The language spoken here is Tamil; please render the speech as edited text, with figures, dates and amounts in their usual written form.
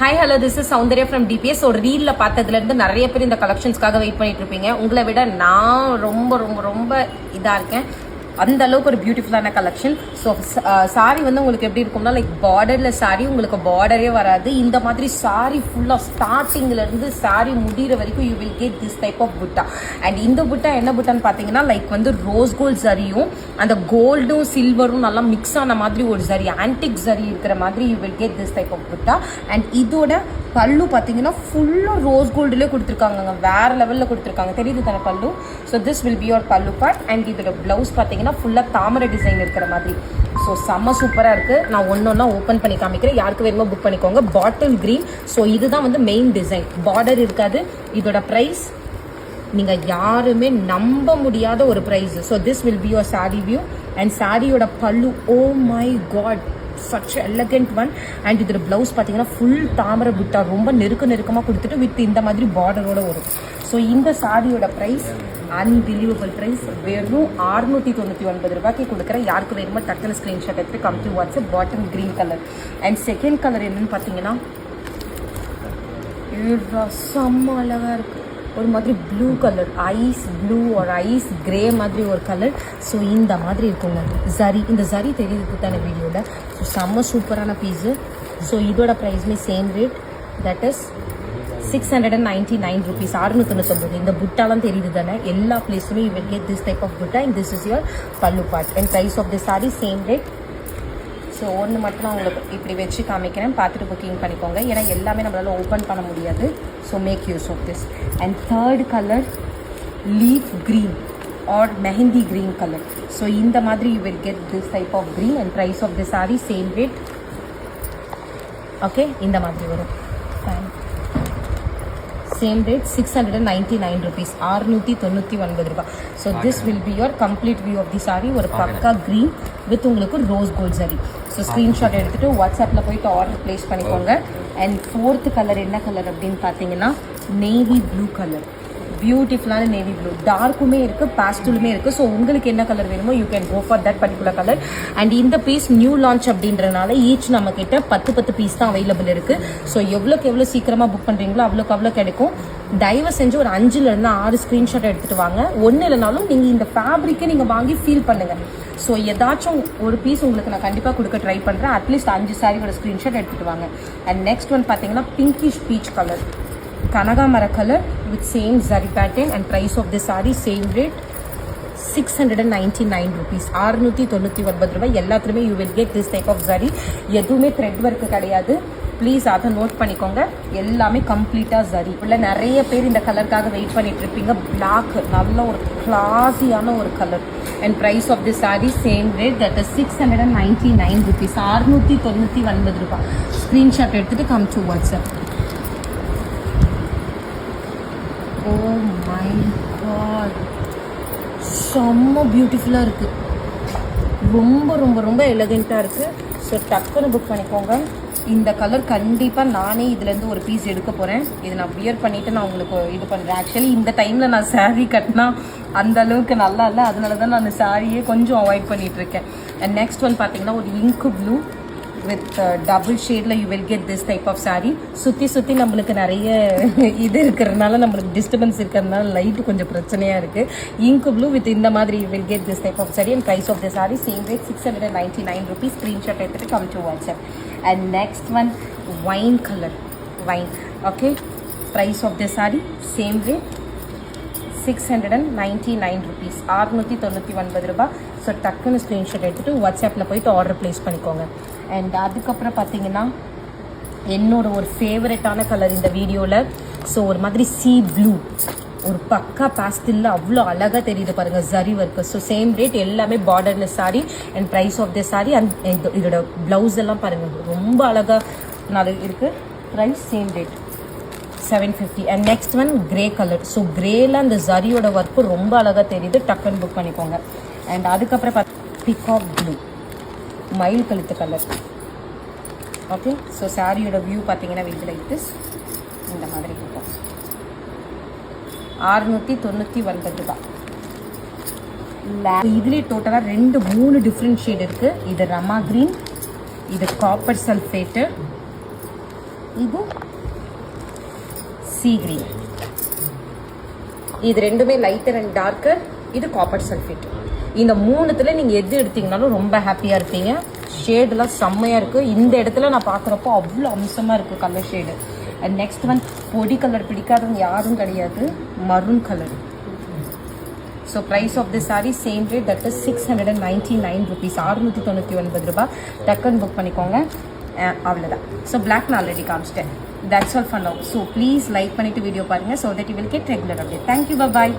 Hi hello this is Soundarya from DPS. ஒரு ரீலில் பார்த்ததுலேருந்து நிறைய பேர் இந்த கலெக்ஷன்ஸ்க்காக வெயிட் பண்ணிட்டு இருப்பீங்க. உங்களை விட நான் ரொம்ப ரொம்ப ரொம்ப இதாக இருக்கேன். அந்த அளவுக்கு ஒரு பியூட்டிஃபுல்லான கலெக்ஷன். ஸோ சாரி வந்து உங்களுக்கு எப்படி இருக்கும்னா, லைக் பார்டரில் சாரி உங்களுக்கு பார்டரே வராது. இந்த மாதிரி சாரி ஃபுல்லாக ஸ்டார்டிங்லேருந்து சாரி முடிகிற வரைக்கும் you will get this type of புட்டா. அண்ட் இந்த புட்டா என்ன புட்டான்னு பார்த்தீங்கன்னா, லைக் வந்து ரோஸ் கோல்ட் சரியும் அந்த கோல்டும் சில்வரும் நல்லா மிக்ஸ் ஆன மாதிரி ஒரு சரி, ஆன்டிக் சரி இருக்கிற மாதிரி you will get this type of புட்டா. அண்ட் இதோட பல்லு பார்த்தீங்கன்னா ஃபுல்லாக ரோஸ் கோல்டுலேயே கொடுத்துருக்காங்க, வேறு லெவலில் கொடுத்துருக்காங்க. தெரியுது தானே பல்லு? So this will be your பல்லு பார்ட். அண்ட் இதோட ப்ளவுஸ் பார்த்தீங்கன்னா ஃபுல்லாக தாமரை டிசைன் இருக்கிற மாதிரி. ஸோ செம்ம சூப்பராக இருக்குது. நான் ஒன்று ஓப்பன் பண்ணி காமிக்கிறேன். யாருக்கு வேணுமோ புக் பண்ணிக்கோங்க. Bottle green. ஸோ இதுதான் வந்து மெயின் டிசைன், பார்டர் இருக்காது. இதோட ப்ரைஸ் நீங்கள் யாருமே நம்ப முடியாத ஒரு price. So this will be your sari view. And சாரியோட பல்லு, oh my god, such elegant one. And இதோட ப்ளவுஸ் பார்த்தீங்கன்னா ஃபுல் தாமரை புட்டா ரொம்ப நெருக்கமாக கொடுத்துட்டு வித் இந்த மாதிரி பார்டரோட வரும். ஸோ இந்த சாரியோட ப்ரைஸ் அன்பிலீவபிள் ப்ரைஸ், வெறும் 699 ரூபாய்க்கு கொடுக்குறேன். யாருக்கு வேணுமோ டக்குன்னு ஸ்க்ரீன்ஷாட் எடுத்து come to WhatsApp. Bottom green colour. And second colour என்னன்னு பார்த்தீங்கன்னா, செம்ம அழகாக இருக்குது. ஒரு மாதிரி ப்ளூ கலர், ஐஸ் ப்ளூ ஒரு ஐஸ் கிரே மாதிரி ஒரு கலர். ஸோ இந்த மாதிரி இருக்குங்க சரி. இந்த சரி தெரியுது தானே வீடியோவில். ஸோ செம்ம சூப்பரான பீஸு. ஸோ இதோட ப்ரைஸுமே same rate, that is 699 rupees, 699. இந்த புட்டாலாம் தெரியுது தானே, எல்லா பிளேஸ்லையும் you will get this type of புட்டா. And this is your pallu part. And price of the sorry same rate. So ஒன்று மட்டும் நான் உங்களுக்கு இப்படி வச்சு காமிக்கிறேன், பார்த்துட்டு புக்கிங் பண்ணிக்கோங்க. ஏன்னா எல்லாமே நம்மளால் ஓப்பன் பண்ண முடியாது. So make use of this. And third colour leaf green or mehndi green colour. So இந்த மாதிரி you will get this type of green. And price of the sorry same rate. Okay, இந்த மாதிரி வரும். சேம் ரேட் 699 rupees, 699 ரூபாய். So this will be your complete view of the sari. ஒரு பக்கா க்ரீன் வித் உங்களுக்கு rose gold sari. So screenshot எடுத்துகிட்டு வாட்ஸ்அப்பில் போயிட்டு ஆர்டர் ப்ளேஸ் பண்ணிக்கோங்க. அண்ட் ஃபோர்த்து கலர் என்ன கலர் அப்படின்னு பார்த்தீங்கன்னா, நேவி ப்ளூ கலர். பியூட்டிஃபுல்லான நேவி ப்ளூ, டார்க்குமே இருக்குது, பேஸ்டலுமே இருக்குது. ஸோ உங்களுக்கு என்ன கலர் வேணுமோ you can go for that particular colour. And இந்த பீஸ் நியூ லான்ச் அப்படின்றனால ஈச் நம்மக்கிட்ட 10 பீஸ் தான் அவைலபிள் இருக்குது. ஸோ எவ்வளோக்கு எவ்வளோ சீக்கிரமாக புக் பண்ணுறீங்களோ அவ்வளோ கிடைக்கும். தயவு செஞ்சு ஒரு 5லேருந்து 6 ஸ்க்ரீன்ஷாட் எடுத்துகிட்டு வாங்க. ஒன்று இல்லைனாலும் நீங்கள் இந்த ஃபேப்ரிக்கை நீங்கள் வாங்கி ஃபீல் பண்ணுங்கள். ஸோ ஏதாச்சும் ஒரு பீஸ் உங்களுக்கு நான் கண்டிப்பாக கொடுக்க ட்ரை பண்ணுறேன். அட்லீஸ்ட் 5 சாரியோட ஸ்க்ரீன்ஷாட் எடுத்துகிட்டு வாங்க. அண்ட் நெக்ஸ்ட் ஒன் பார்த்தீங்கன்னா பிங்கிஷ் பீச் கலர், கனகாமர colour with same zari pattern. and price of this saree same rate 699 rupees, 699 ரூபாய். எல்லாத்துலேயுமே you will get this type of zari. எதுவுமே த்ரெட் ஒர்க்கு கிடையாது. ப்ளீஸ் அதை நோட் பண்ணிக்கோங்க. எல்லாமே கம்ப்ளீட்டாக சரி. உள்ள நிறைய பேர் இந்த கலருக்காக வெயிட் பண்ணிட்டு இருப்பீங்க. பிளாக், நல்ல ஒரு கிளாஸியான ஒரு colour. And price of the sorry same rate, that is 699 rupees, 699 ரூபாய். ஸ்க்ரீன்ஷாட் எடுத்துகிட்டு come to WhatsApp. Oh my god, செம்ம பியூட்டிஃபுல்லாக இருக்குது. ரொம்ப ரொம்ப ரொம்ப எலகெண்ட்டாக இருக்குது. ஸோ டக்குன்னு புக் பண்ணிக்கோங்க. இந்த கலர் கண்டிப்பாக நானே இதுலேருந்து ஒரு பீஸ் எடுக்க போகிறேன். இது நான் வியர் பண்ணிவிட்டு நான் உங்களுக்கு இது பண்ணுறேன். ஆக்சுவலி இந்த டைமில் நான் சாரீ கட்டினா அந்த அளவுக்கு நல்லா இல்லை, அதனால தான் நான் சாரியே கொஞ்சம் அவாய்ட் பண்ணிகிட்ருக்கேன். அண்ட் நெக்ஸ்ட் ஒன் பார்த்தீங்கன்னா ஒரு இங்கு ப்ளூ வித் டபுள் ஷேடில் you will get this type of sari. சுற்றி நம்மளுக்கு நிறைய இது இருக்கிறதுனால, நம்மளுக்கு டிஸ்டர்பன்ஸ் இருக்கிறதுனால லைட்டு கொஞ்சம் பிரச்சனையாக இருக்குது. இங்கு ப்ளூ வித் இந்த மாதிரி you will get this type of sari. And price of the sari same rate 699 rupees. Screenshot எடுத்துகிட்டு come to WhatsApp. And next one wine colour, wine. Okay, price of the sari same rate 699 rupees, 699 ரூபாய். ஸோ டக்குன்னு ஸ்க்ரீன்ஷாட் எடுத்துகிட்டு வாட்ஸ்அப்பில் போயிட்டு ஆர்டர் ப்ளேஸ் பண்ணிக்கோங்க. அண்ட் அதுக்கப்புறம் பார்த்தீங்கன்னா என்னோட ஒரு ஃபேவரட்டான கலர் இந்த வீடியோவில். ஸோ ஒரு மாதிரி சீ ப்ளூ, ஒரு பக்கா பாஸ்டில் அவ்வளோ அழகாக தெரியுது பாருங்கள், zari work. So same rate, எல்லாமே borderless sari. And price of the sari. And இதோட ப்ளவுஸ் எல்லாம் பாருங்கள், ரொம்ப அழகாக நல்லா இருக்குது. Price same rate 750. And next one grey colour. So கிரேல அந்த ஜரியோட ஒர்க்கு ரொம்ப அழகாக தெரியுது. டக்குன்னு புக் பண்ணிக்கோங்க. அண்ட் அதுக்கப்புறம் பிகாக் ப்ளூ, மயில் கழுத்து கலர். ஓகே, ஸோ சாரியோட வியூ பார்த்தீங்கன்னா வீட்டு லைக் திஸ், இந்த மாதிரி இருக்கும். 699 ரூபாய். இதுலேயே டோட்டலாக 2-3 டிஃப்ரெண்ட் ஷேட் இருக்குது. இது ரமா க்ரீன், இது காப்பர் சல்ஃபேட்டு, இது சீ கிரீன். இது ரெண்டுமே லைட்டர் அண்ட் டார்க்கர். இது காப்பர் சல்ஃபேட். இந்த மூணுத்துல நீங்கள் எது எடுத்தீங்கனாலும் ரொம்ப ஹாப்பியாக இருப்பீங்க. ஷேடெலாம் செம்மையாக இருக்குது. இந்த இடத்துல நான் பார்க்குறப்போ அவ்வளோ அம்சமாக இருக்குது colour shade. And next one பொடி கலர் பிடிக்காதவங்க யாரும் கிடையாது, maroon colour. So price of the sari same rate, that is 699 rupees, 699 ரூபாய். டக்குன்னு புக் பண்ணிக்கோங்க. அவ்வளோதான். ஸோ பிளாக் நான் ஆல்ரெடி காமிச்சிட்டேன். That's all for now. So please like பண்ணிவிட்டு வீடியோ பாருங்கள், so that you will get regular update. Thank you, bye.